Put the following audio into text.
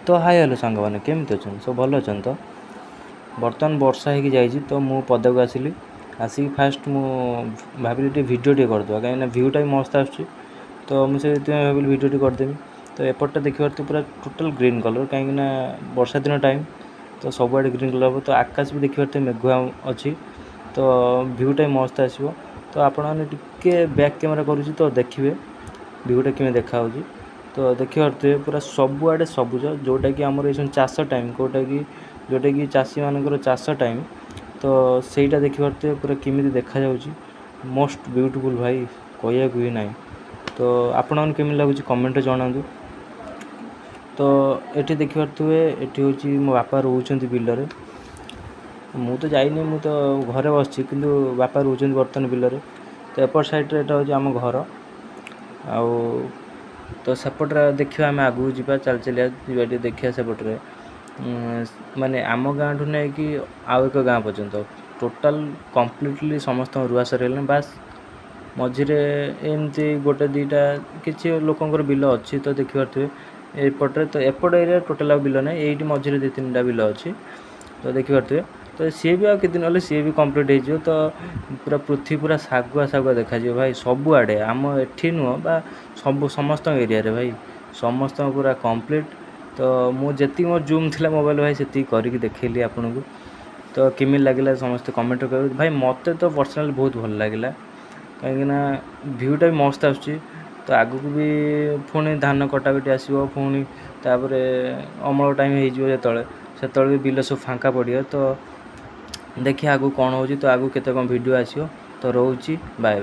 तो hi hello सांग मैंने केमी अच्छा सब भल अच्छा तो बर्तमान वर्षा हो जाइए तो मु पदाक आसिली आसिक फास्ट मु भाविली भिडियो टे करदे कहीं भ्यूटा भी मस्त आस तो मुझे भाविली भिडियो टे करदेवि तो एपटा देखिए तो पूरा टोटल ग्रीन कलर कहीं वर्षा दिन टाइम तो सबुआड़े ग्रीन कलर हम तो आकाश भी देखिए मेघुआ अच्छी तो भ्यूटा मस्त आसो तो आपण टे बैक कैमेरा करुँच तो देखिए भ्यूटा केमी देखा तो देखिए पूरा सबुआड़े सबुज जोटा कि आमर ये चाष टाइम जोटा कि चाषी मानकर चाष टाइम तो सहीटा देखिए पूरा केमी देखा मोस्ट ब्यूटीफुल भाई कहया भी ना तो आपण केमी लगुच कमेंट जनातु तो ये देखिए ये हूँ मो बापा रोच बिलरे मु तो जाइनी मु तो घरे बस किंतु बापा रोच बर्तमान बिलरे तो एपट साइड्रे यहाँ हूँ आम घर आउ तो सेपटे देखिए आम आगू जा चल चलिया देखिए सेपटे माने आम गाँव ठू नहीं कि आउ एक गाँ पर्यंत टोटाल कम्प्लीटली समस्त रुआ सर बास मझे एमती गोटे दीटा किसी लोकंर बिल अच्छी तो देखिए एपटे तो एपट एरिया टोटाल बिल ना ये मझे 2-3टा बिल अच्छी तो देखिए तो सी भी आउ कितन ना सी भी कम्प्लीट हो तो पूरा पृथ्वी पूरा सागुआ सागुआ देखा भाई सबुआड़े आम एठी नुह बा सब समस्त एरिया रे भाई समस्त पूरा कम्प्लीट तो मुझे मोर जूम थिला मोबाइल भाई से करके देखली आपन को तो केमी लगे समस्त कमेंट कर भाई मत तो पर्सनाली बहुत भल लगे कहीं भ्यूटा भी मस्त आस तो आगू भी पुणी धान कटाकटी आसो पुणी तापर अमल टाइम हो जो भी बिल सब फांका पड़े तो देखिए आगू कौन हो तो आगू केते कौन वीडियो आसो तो रोची बाय।